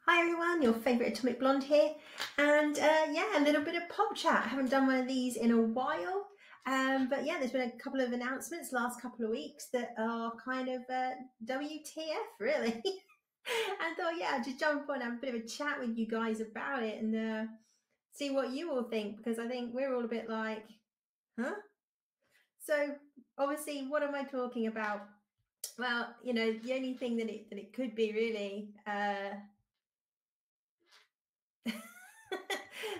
Hi everyone, your favourite Atomic Blonde here, and yeah, a little bit of pop chat. I haven't done one of these in a while, but yeah, there's been a couple of announcements last couple of weeks that are kind of WTF really. And thought, yeah, just jump on, have a bit of a chat with you guys about it, and see what you all think, because I think we're all a bit like, huh? So obviously, what am I talking about? Well, the only thing that it could be really.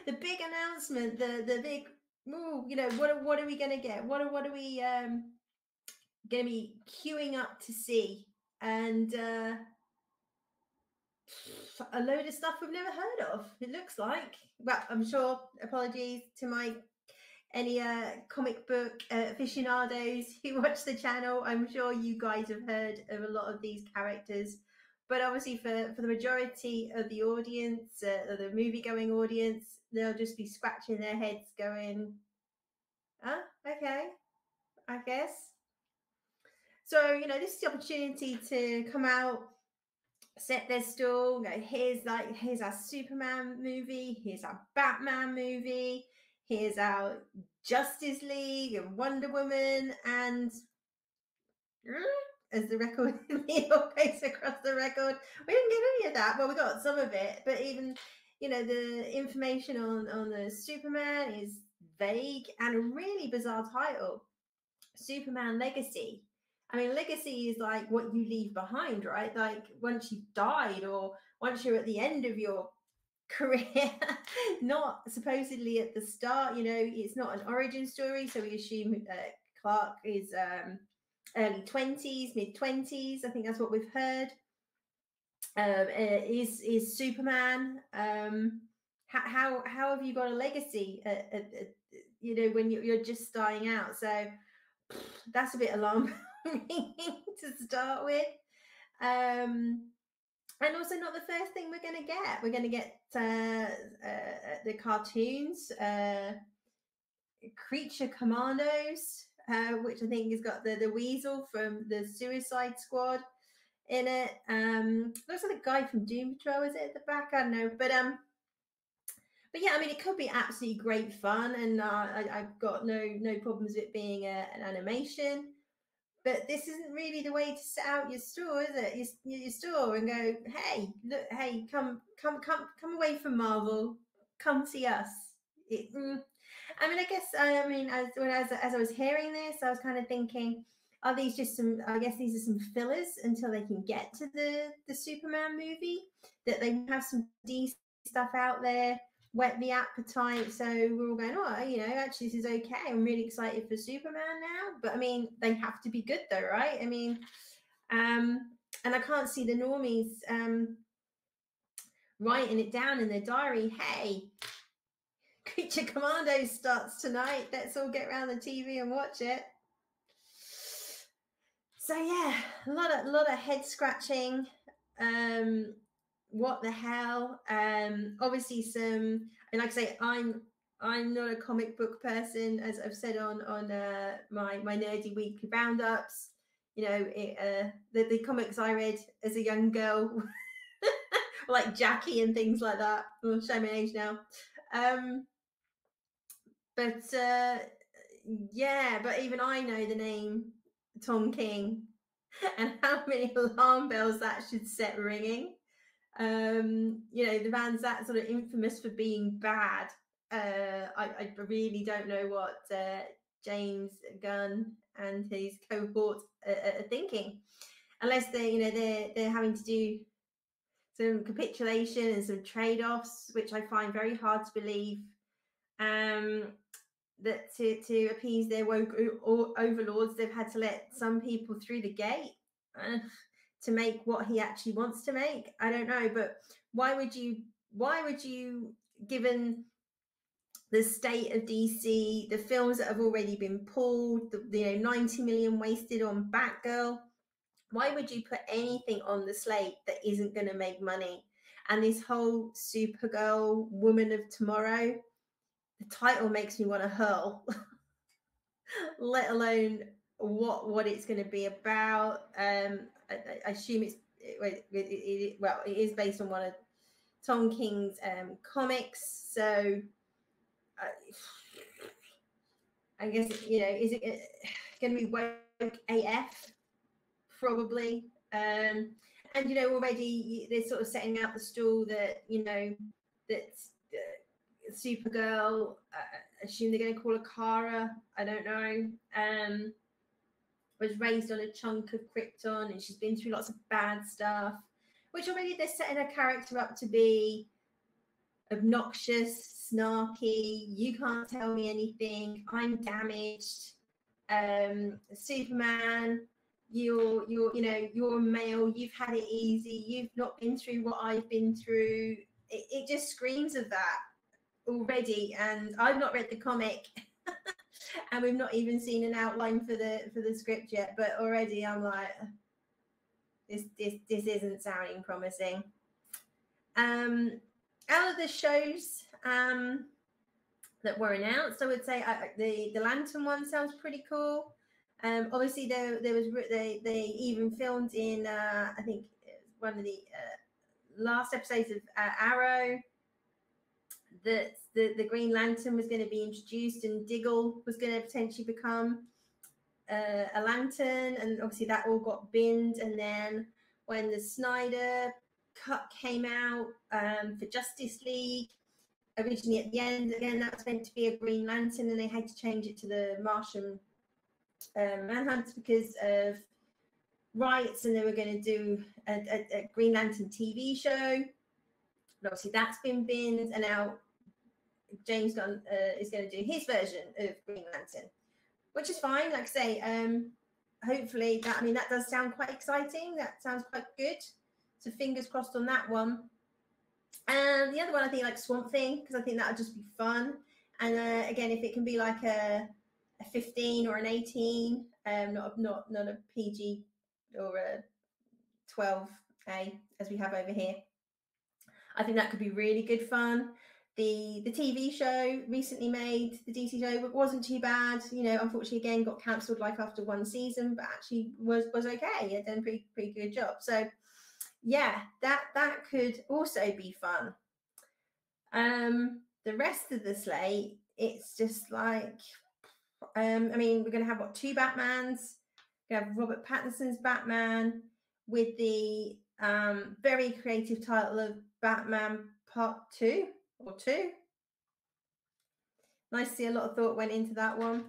The big announcement, the big, ooh, what are we going to get? What are we going to be queuing up to see? And a load of stuff we've never heard of. It looks like. Well, I'm sure. Apologies to my any comic book aficionados who watch the channel. I'm sure you guys have heard of a lot of these characters, but obviously for the majority of the audience, the movie going audience, they'll just be scratching their heads going, okay, I guess. So, this is the opportunity to come out, set their stall, go, here's our Superman movie, here's our Batman movie, here's our Justice League and Wonder Woman, and as the record needle goes across the record, we didn't get any of that. Well, we got some of it, but even the information on the Superman is vague and a really bizarre title, Superman Legacy. I mean, legacy is like what you leave behind, right? Like once you've died or once you're at the end of your career, not supposedly at the start. It's not an origin story, so we assume Clark is early 20s, mid 20s. I think that's what we've heard. Is Superman? How have you got a legacy? When you're just starting out. So that's a bit alarming to start with. And also not the first thing we're going to get. We're going to get the cartoons, Creature Commandos, which I think has got the Weasel from the Suicide Squad in it. Looks like the guy from Doom Patrol, is it at the back? I don't know. But yeah, I mean, it could be absolutely great fun, and I've got no problems with it being an animation. But this isn't really the way to set out your store, is it? Your store and go, hey, look, hey, come away from Marvel, come see us. I mean, I guess, as I was hearing this, I was kind of thinking, are these just some? I guess these are some fillers until they can get to the Superman movie. That they have some DC stuff out there, whet the appetite. So we're all going, actually, this is okay. I'm really excited for Superman now. But I mean, they have to be good though, right? I mean, and I can't see the normies writing it down in their diary. Hey, Creature Commandos starts tonight. Let's all get around the TV and watch it. So yeah, a lot of head scratching. What the hell? Obviously some, and like I say, I'm not a comic book person, as I've said on my nerdy weekly roundups. The comics I read as a young girl, like Jackie and things like that. I'll show my age now. But yeah, but even I know the name Tom King and how many alarm bells that should set ringing. The band's that sort of infamous for being bad. I really don't know what James Gunn and his cohort are thinking, unless they're having to do some capitulation and some trade-offs, which I find very hard to believe. That to appease their woke overlords, they've had to let some people through the gate to make what he actually wants to make. I don't know, but why would you, given the state of DC, the films that have already been pulled, the 90 million wasted on Batgirl, why would you put anything on the slate that isn't going to make money? And this whole Supergirl, Woman of Tomorrow, the title makes me want to hurl, let alone what it's going to be about. I assume it is based on one of Tom King's comics. So I guess, is it going to be woke AF? Probably. And already they're sort of setting out the stall that that Supergirl, assume they're going to call her Kara, I don't know, was raised on a chunk of Krypton, and she's been through lots of bad stuff, which already they're setting her character up to be obnoxious, snarky, you can't tell me anything, I'm damaged. Superman, you're a male, you've had it easy, you've not been through what I've been through. It just screams of that already, and I've not read the comic and we've not even seen an outline for the script yet, but already I'm like, this isn't sounding promising. Out of the shows that were announced, I would say the Lantern one sounds pretty cool. Obviously they even filmed in I think one of the last episodes of Arrow that the Green Lantern was going to be introduced, and Diggle was going to potentially become a lantern, and obviously that all got binned. And then when the Snyder cut came out for Justice League, originally at the end, again, that was meant to be a Green Lantern, and they had to change it to the Martian Manhunt because of rights, and they were going to do a Green Lantern TV show. But obviously that's been binned, and now James Gunn is going to do his version of Green Lantern, which is fine. Like I say, hopefully that does sound quite exciting. That sounds quite good. So fingers crossed on that one. And the other one, I think, like Swamp Thing, because I think that would just be fun. And again, if it can be like a 15 or an 18, not a PG or a 12A as we have over here, I think that could be really good fun. The TV show recently made, the DC show, wasn't too bad. Unfortunately, again, got cancelled like after one season, but actually was okay. It done a pretty good job. So yeah, that could also be fun. The rest of the slate, it's just like, we're going to have two Batmans. We're going to have Robert Pattinson's Batman with the very creative title of Batman Part 2 or 2. Nice to see a lot of thought went into that one.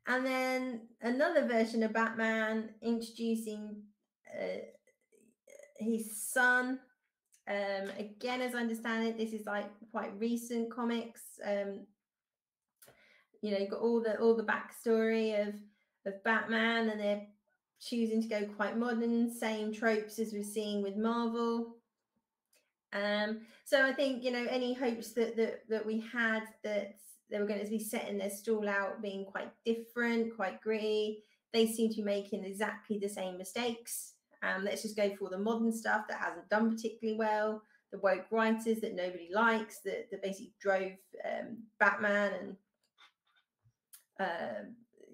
And then another version of Batman introducing his son. Again, as I understand it, this is like quite recent comics. You've got all the backstory of Batman, and they're choosing to go quite modern, same tropes as we're seeing with Marvel. So I think any hopes that we had that they were going to be setting their stall out being quite different, quite gritty, they seem to be making exactly the same mistakes. Let's just go for all the modern stuff that hasn't done particularly well, the woke writers that nobody likes, that basically drove Batman and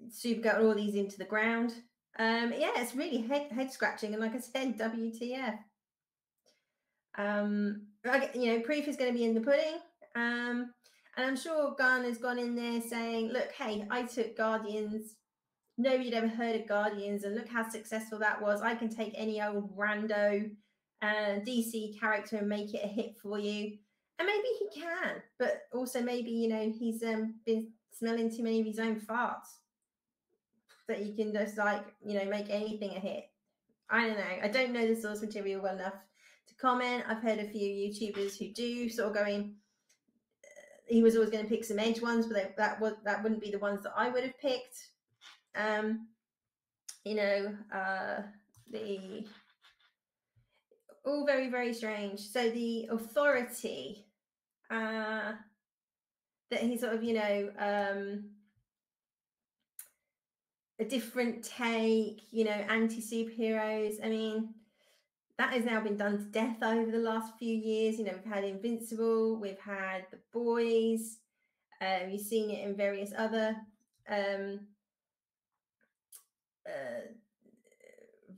Supergirl and all these into the ground. Yeah, it's really head scratching, and like I said, WTF. Proof is going to be in the pudding, and I'm sure Gunn has gone in there saying, look, hey, I took Guardians, nobody had ever heard of Guardians, and look how successful that was. I can take any old rando DC character and make it a hit for you. And maybe he can, but also maybe he's been smelling too many of his own farts that he can just make anything a hit. I don't know. I don't know the source material well enough to comment. I've heard a few YouTubers who do sort of going, he was always going to pick some edge ones, but that wouldn't be the ones that I would have picked. The all very, very strange. So the Authority that he sort of a different take, anti-superheroes. I mean, that has now been done to death over the last few years. We've had Invincible, we've had The Boys, you've seen it in various other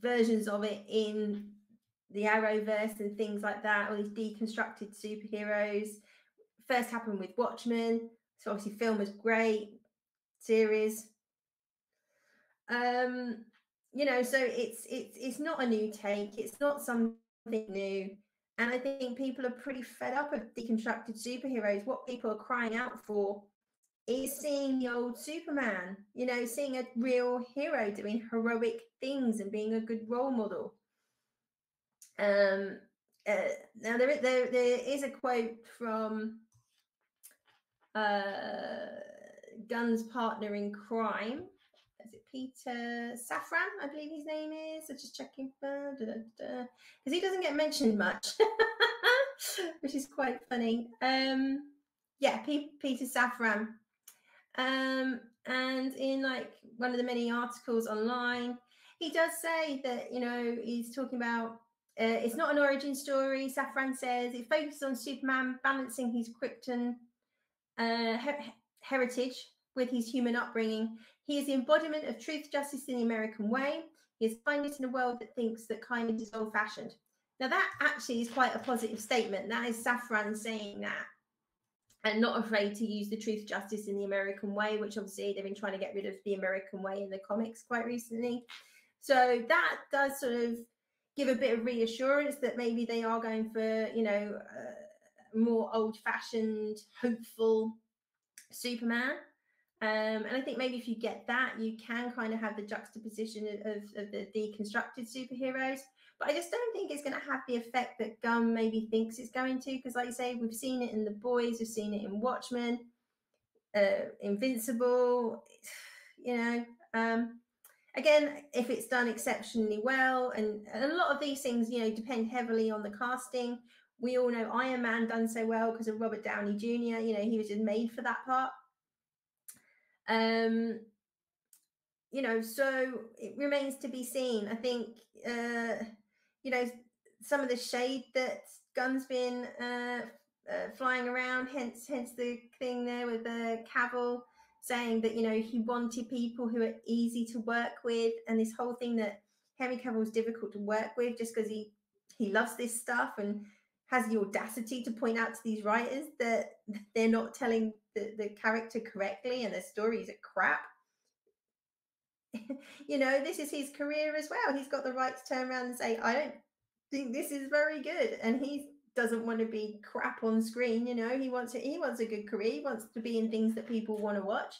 versions of it in the Arrowverse and things like that, all these deconstructed superheroes. First happened with Watchmen, so obviously film was great, series. You know, so it's not a new take, it's not something new. And I think people are pretty fed up of deconstructed superheroes. What people are crying out for is seeing the old Superman, you know, seeing a real hero doing heroic things and being a good role model. Now there is a quote from Gunn's partner in crime. Is it Peter Safran? I believe his name is. I'm just checking because he doesn't get mentioned much, which is quite funny. Yeah, Peter Safran. And in like one of the many articles online, he does say that, you know, he's talking about it's not an origin story. Safran says it focuses on Superman balancing his Krypton heritage with his human upbringing. He is the embodiment of truth, justice in the American way. He is kindness in a world that thinks that kindness is old-fashioned. Now that actually is quite a positive statement. That is Safran saying that, and not afraid to use the truth, justice in the American way, which obviously they've been trying to get rid of the American way in the comics quite recently. So that does sort of give a bit of reassurance that maybe they are going for, you know, more old-fashioned, hopeful Superman. And I think maybe if you get that, you can kind of have the juxtaposition of the deconstructed superheroes. But I just don't think it's going to have the effect that Gunn maybe thinks it's going to, because like you say, we've seen it in The Boys, we've seen it in Watchmen, Invincible, you know. Again, if it's done exceptionally well, and a lot of these things, you know, depend heavily on the casting. We all know Iron Man done so well because of Robert Downey Jr. You know, he was just made for that part. You know, so it remains to be seen. I think, you know, some of the shade that Gunn's been flying around, hence the thing there with Cavill saying that, you know, he wanted people who are easy to work with, and this whole thing that Henry Cavill is difficult to work with just because he loves this stuff and has the audacity to point out to these writers that they're not telling the character correctly and their stories are crap. You know, this is his career as well. He's got the right to turn around and say, I don't think this is very good. And he doesn't want to be crap on screen. You know, he wants a good career. He wants to be in things that people want to watch.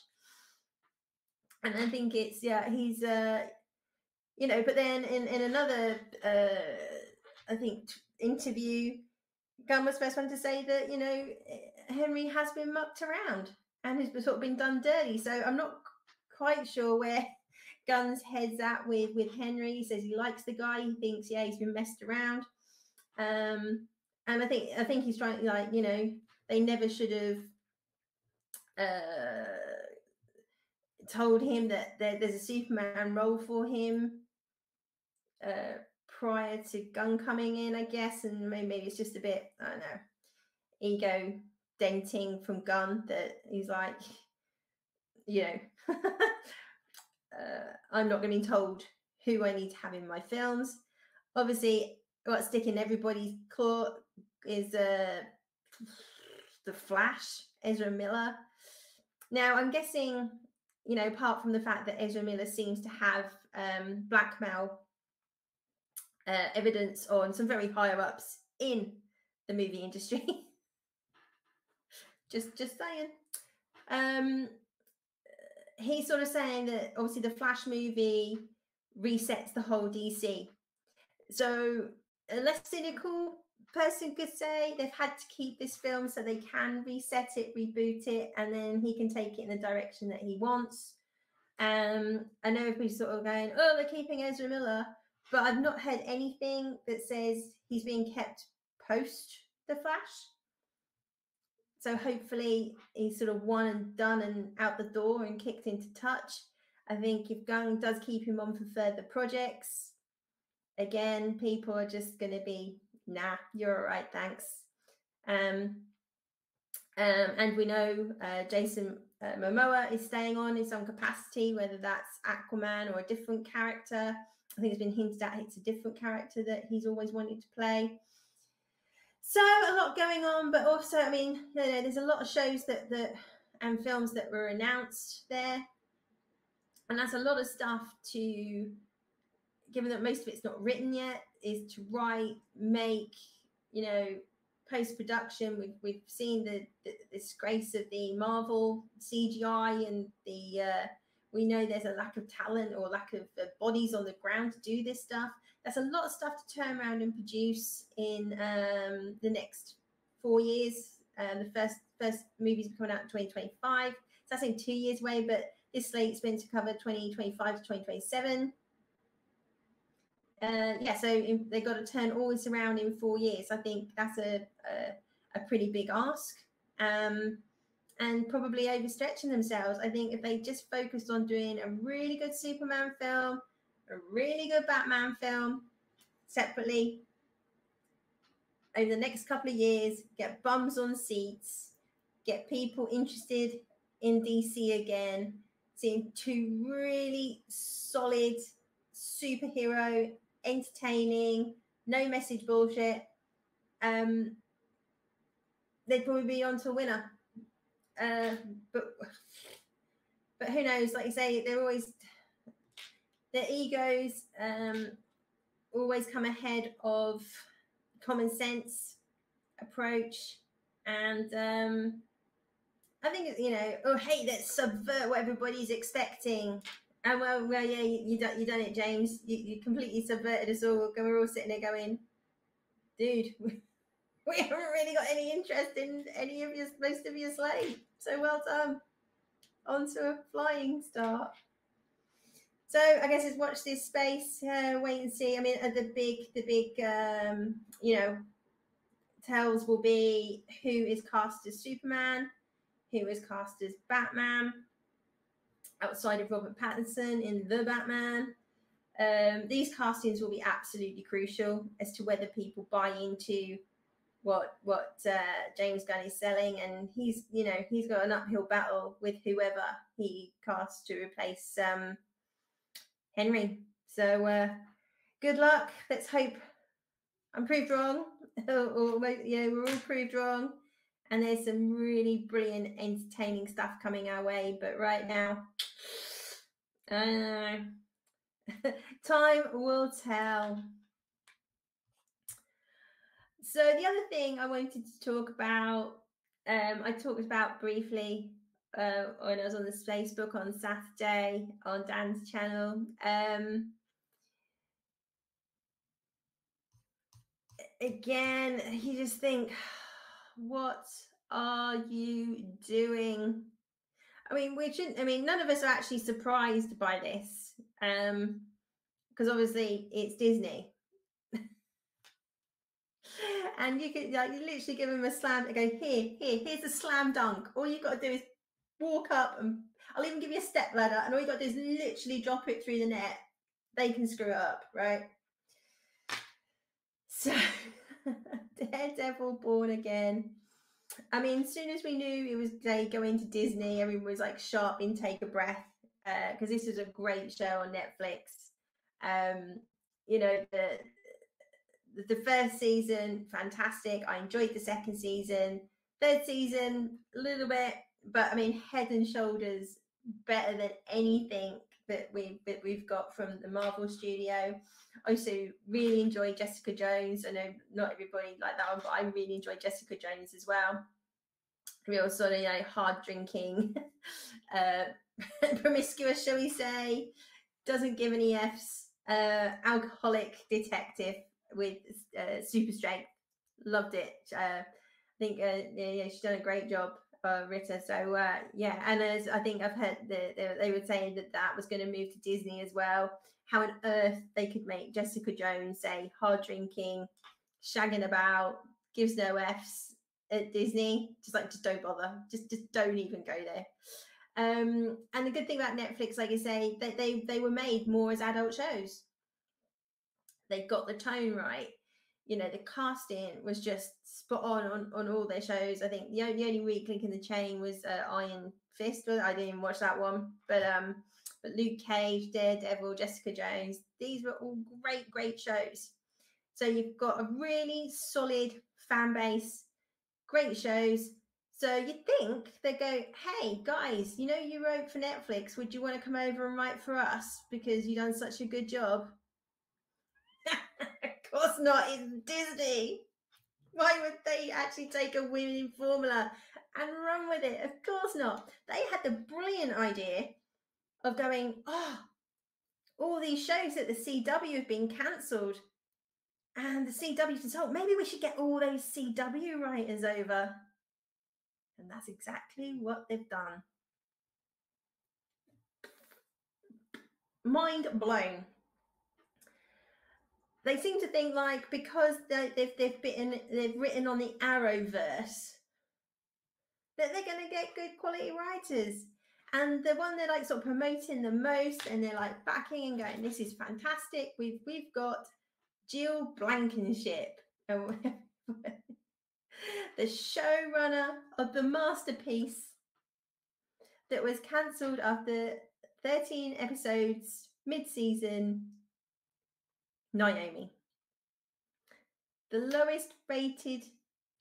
And I think it's, yeah, he's, you know, but then in another, I think, interview, Gunn was the first one to say that, you know, Henry has been mucked around and has sort of been done dirty. So I'm not quite sure where Gunn's head's at with Henry. He says he likes the guy. He thinks, yeah, he's been messed around. And I think he's trying, like, you know, they never should have told him that there's a Superman role for him prior to Gunn coming in, I guess. And maybe it's just a bit, I don't know, ego denting from Gunn that he's like, you know, I'm not getting told who I need to have in my films. Obviously, what's sticking everybody's claw is the Flash, Ezra Miller. Now, I'm guessing, you know, apart from the fact that Ezra Miller seems to have blackmail evidence on some very higher ups in the movie industry. just saying. He's sort of saying that obviously the Flash movie resets the whole DC. So a less cynical person could say they've had to keep this film so they can reset it, reboot it, and then he can take it in the direction that he wants. I know everybody's sort of going, oh, they're keeping Ezra Miller, but I've not heard anything that says he's being kept post The Flash. So hopefully he's sort of one and done and out the door and kicked into touch. I think if Gunn does keep him on for further projects, again, people are just going to be, nah, you're all right, thanks. And we know Jason Momoa is staying on in some capacity, whether that's Aquaman or a different character. I think it's been hinted at it's a different character that he's always wanted to play. So a lot going on, but also, I mean, you know, there's a lot of shows that and films that were announced there, and that's a lot of stuff to, given that most of it's not written yet, is to write, make, you know, post-production. We've seen the disgrace of the Marvel CGI, and the we know there's a lack of talent or lack of bodies on the ground to do this stuff. That's a lot of stuff to turn around and produce in the next 4 years. The first movies coming out in 2025. So that's in 2 years away, but this slate's been to cover 2025 to 2027. Yeah, so they got to turn all this around in 4 years. I think that's a pretty big ask, and probably overstretching themselves. I think if they just focused on doing a really good Superman film, a really good Batman film separately over the next couple of years, get bums on seats, get people interested in DC again, seeing two really solid superhero, entertaining, no message bullshit, they'd probably be on to a winner. But who knows? Like you say, they're always, their egos always come ahead of common sense approach, and I think, you know, oh hey, let's subvert what everybody's expecting. And well, yeah, you done it, James. You completely subverted us all. We're all sitting there going, dude, we haven't really got any interest in any of your, most of your slate. So well done. On to a flying start. So I guess it's watch this space, wait and see. I mean, the big, you know, tells will be who is cast as Superman, who is cast as Batman, outside of Robert Pattinson in The Batman. These castings will be absolutely crucial as to whether people buy into what James Gunn is selling, and he's got an uphill battle with whoever he casts to replace Henry. So good luck. Let's hope I'm proved wrong, or yeah, we're all proved wrong. And there's some really brilliant, entertaining stuff coming our way. But right now, I don't know. Time will tell. So the other thing I wanted to talk about, I talked about briefly when I was on this Facebook on Saturday on Dan's channel. Again, you just think, what are you doing? I mean, we shouldn't. I mean, none of us are actually surprised by this, because obviously it's Disney. And you could, like, you literally give them a slam and go, here's a slam dunk. All you've got to do is walk up, and I'll even give you a step ladder, and all you've got to do is literally drop it through the net. They can screw it up, right? So Daredevil Born Again. I mean, as soon as we knew it was going to Disney, everyone was like sharp intake of breath, because this is a great show on Netflix. You know, the first season, fantastic. I enjoyed the second season. Third season, a little bit, but I mean, head and shoulders better than anything that we've got from the Marvel studio. I also really enjoyed Jessica Jones. I know not everybody like that one, but I really enjoyed Jessica Jones as well. Real sort of, you know, hard drinking, promiscuous, shall we say, doesn't give any Fs, alcoholic detective with super strength. Loved it. I think yeah, she's done a great job, Rita. So yeah, and as I think I've heard they were saying that was going to move to Disney as well. How on earth they could make Jessica Jones say hard drinking, shagging about, gives no Fs at Disney? Just don't bother. Just don't even go there. And the good thing about Netflix, like I say, they were made more as adult shows. They got the tone right. You know, the casting was just spot on all their shows. I think the only weak link in the chain was Iron Fist. I didn't even watch that one, but But Luke Cage, Daredevil, Jessica Jones, these were all great shows. So you've got a really solid fan base, great shows. So you think they go, hey guys, you know, you wrote for Netflix, would you want to come over and write for us because you've done such a good job? Of course not, it's Disney. Why would they actually take a winning formula and run with it? Of course not. They had the brilliant idea of going, oh, all these shows at the CW have been cancelled. And the CW said, oh, maybe we should get all those CW writers over. And that's exactly what they've done. Mind blown. They seem to think like because they've written on the Arrowverse that they're going to get good quality writers. And the one they're like sort of promoting the most, and they're like backing and going, this is fantastic. We've got Jill Blankenship, the showrunner of the masterpiece that was cancelled after 13 episodes mid-season, Naomi. The lowest rated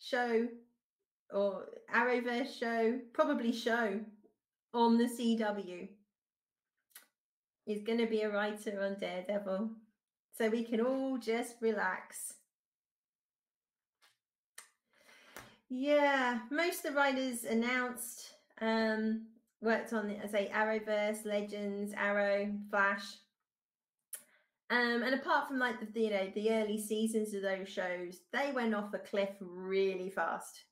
show or Arrowverse show, probably show on the CW, is going to be a writer on Daredevil. So we can all just relax. Yeah, most of the writers announced worked on, as I say, Arrowverse, Legends, Arrow, Flash. And apart from like the early seasons of those shows, they went off a cliff really fast.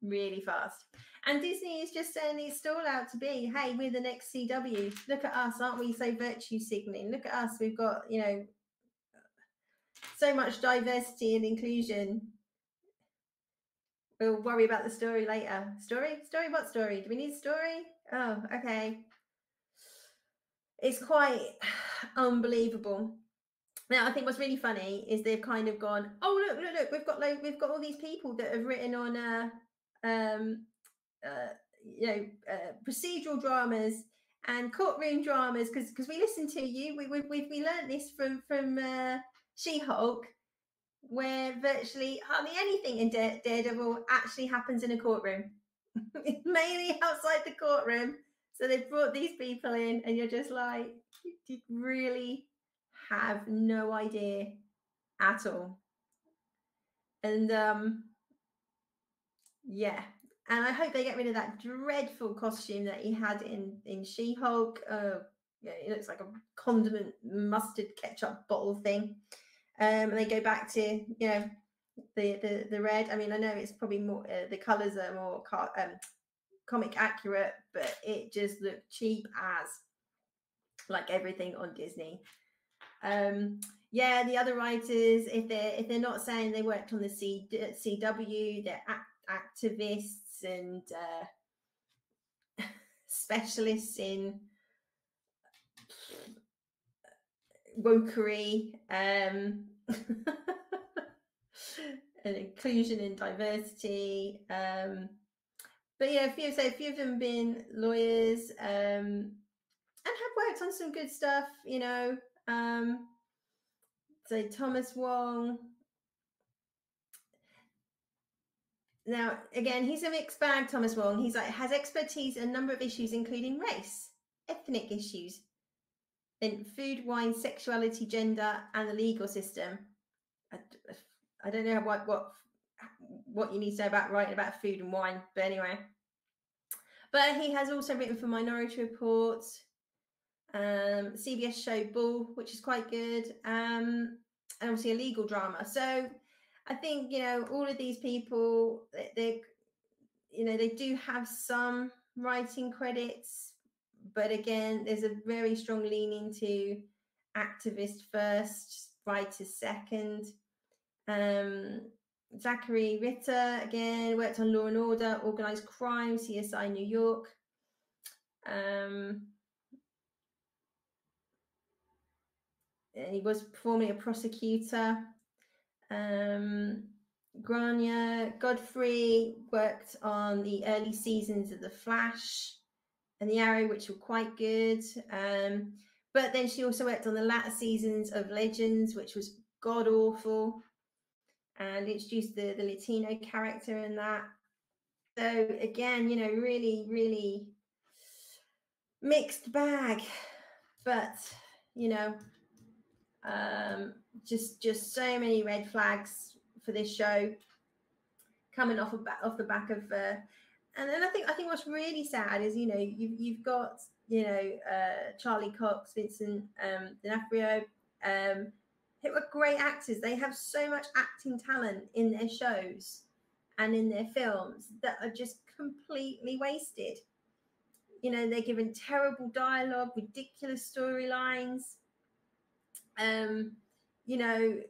And Disney is just sending its stall out to be, hey, we're the next CW. Look at us, aren't we so virtue signaling? Look at us, we've got, so much diversity and inclusion. We'll worry about the story later. Story? What story? Do we need a story? Oh, okay. It's quite unbelievable. Now, I think what's really funny is they've kind of gone, oh, look, we've got all these people that have written on procedural dramas and courtroom dramas because we listen to you. We learned this from She-Hulk, where virtually hardly anything in Daredevil actually happens in a courtroom. It's mainly outside the courtroom. So they've brought these people in, and you're just like, you really have no idea at all. And yeah, and I hope they get rid of that dreadful costume that he had in She-Hulk. Yeah, it looks like a condiment mustard ketchup bottle thing. And they go back to the red. I mean, I know it's probably more the colors are more comic accurate, but it just looked cheap as like everything on Disney. Yeah, the other writers, if they're not saying they worked on the CW, they're activists and specialists in wokery and inclusion and diversity. But yeah, a few of them been lawyers and have worked on some good stuff, so Thomas Wong. Now, again, he's a mixed bag, Thomas Wong. He's like, has expertise in a number of issues, including race, ethnic issues, in food, wine, sexuality, gender, and the legal system. I don't know what you need to say about writing about food and wine, but anyway. But he has also written for Minority Report, CBS show Bull, which is quite good, and obviously a legal drama. So I think, all of these people, they do have some writing credits, but again, there's a very strong leaning to activist first, writers second. Zachary Ritter, again, worked on Law and Order, Organized Crime, CSI New York. And he was formerly a prosecutor. Grania Godfrey worked on the early seasons of The Flash. and the Arrow, which were quite good. But then she also worked on the latter seasons of Legends, which was god awful, and introduced the Latino character in that. So again, you know, really, really mixed bag. But you know, just so many red flags for this show coming off the back of. And then I think what's really sad is, you know, you've got, you know, Charlie Cox, Vincent D'Onofrio, who are great actors. They have so much acting talent in their shows and in their films that are just completely wasted. You know, they're given terrible dialogue, ridiculous storylines. You know,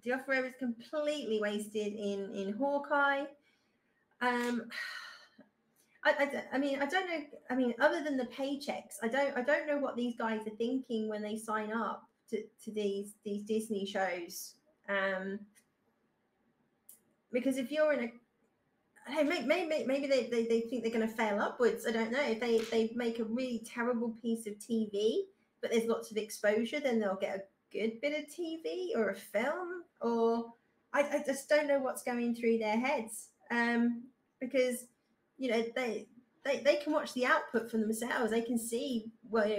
D'Onofrio is completely wasted in Hawkeye. I mean, I don't know. I mean, other than the paychecks, I don't know what these guys are thinking when they sign up to these Disney shows. Because if you're in a, maybe they think they're going to fail upwards. I don't know. If they make a really terrible piece of TV, but there's lots of exposure, then they'll get a good bit of TV or a film, or I just don't know what's going through their heads. Because, you know, they can watch the output for themselves. They can see what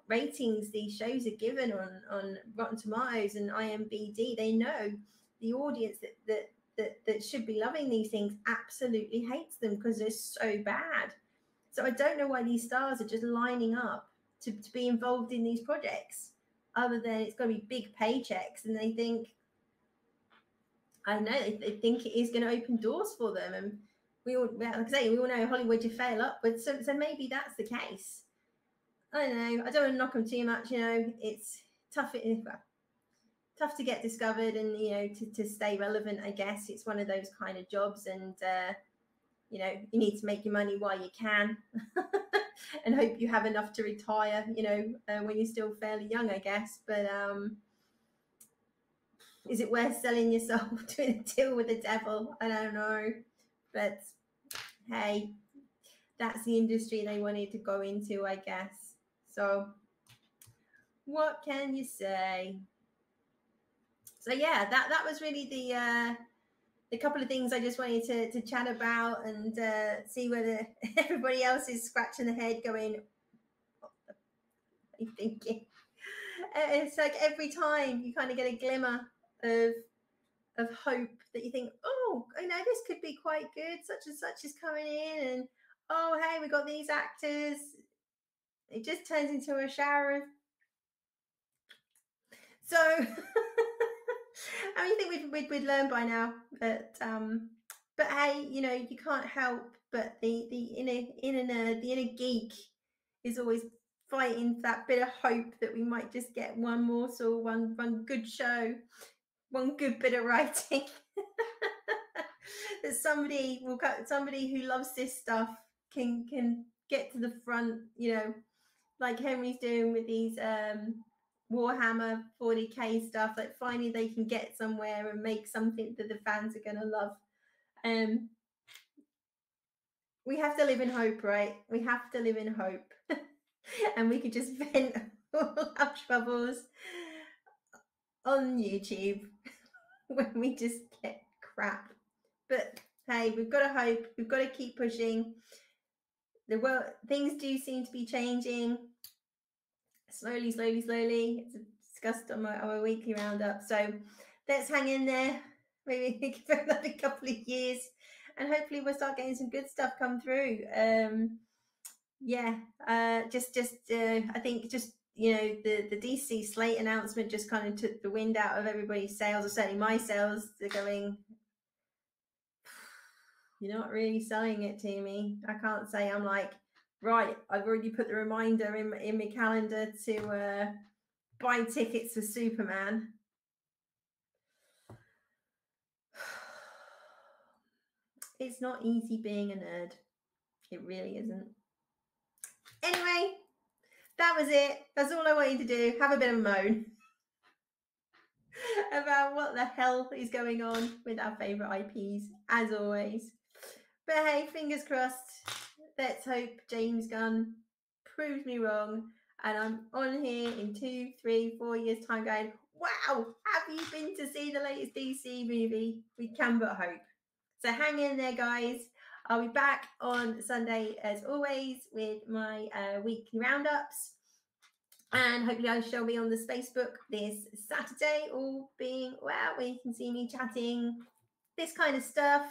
ratings these shows are given on Rotten Tomatoes and IMDb. They know the audience that should be loving these things absolutely hates them because they're so bad. So I don't know why these stars are just lining up to be involved in these projects, other than it's going to be big paychecks, and they think, I don't know, they think it is going to open doors for them. And we all, like I say, we all know Hollywood, you fail upwards. So maybe that's the case. I don't know. I don't want to knock them too much. You know, it's tough. Tough to get discovered, and, you know, to stay relevant. I guess it's one of those kind of jobs, and you know, you need to make your money while you can, and hope you have enough to retire. You know, when you're still fairly young, I guess. But is it worth selling yourself to a deal with the devil? I don't know. But hey, that's the industry they wanted to go into, I guess. So what can you say? So yeah, that was really the couple of things I just wanted to chat about, and see whether everybody else is scratching their head going, what are you thinking? It's like every time you kind of get a glimmer of hope that you think, oh, you know, this could be quite good. Such and such is coming in, and oh, hey, we got these actors. It just turns into a shower of. So I mean, I think we'd learn by now, but hey, you know, you can't help but the inner nerd, the inner geek, is always fighting that bit of hope that we might just get one morsel, one good show, one good bit of writing. That somebody who loves this stuff can get to the front, you know, like Henry's doing with these Warhammer 40k stuff. Like finally they can get somewhere and make something that the fans are going to love. We have to live in hope, right? We have to live in hope. And we could just vent all our troubles on YouTube when we just get crap. But hey, we've got to hope. We've got to keep pushing. The world, things do seem to be changing slowly. It's discussed on our weekly roundup. So let's hang in there. Maybe give it another couple of years, and hopefully we'll start getting some good stuff come through. I think just, you know, the DC slate announcement just kind of took the wind out of everybody's sails, or certainly my sails. They're going, you're not really selling it to me. I can't say I'm like, right, I've already put the reminder in my calendar to buy tickets for Superman. It's not easy being a nerd. It really isn't. Anyway, that was it. That's all I wanted to do. Have a bit of a moan about what the hell is going on with our favourite IPs, as always. But hey, fingers crossed. Let's hope James Gunn proves me wrong, and I'm on here in 2, 3, 4 years' time going, wow, have you been to see the latest DC movie? We can but hope. So hang in there, guys. I'll be back on Sunday, as always, with my weekly roundups. And hopefully I shall be on the Facebook this Saturday, all being well, where you can see me chatting this kind of stuff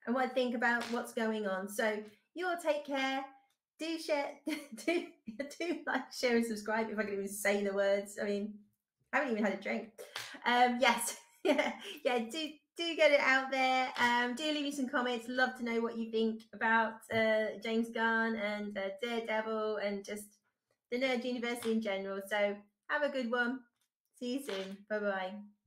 and what I think about what's going on. So you all take care. Do share, do like, share, and subscribe if I can even say the words. I mean, I haven't even had a drink. Yes, yeah, do get it out there. Do leave me some comments. Love to know what you think about James Gunn and Daredevil and just the Nerd University in general. So have a good one. See you soon. Bye bye.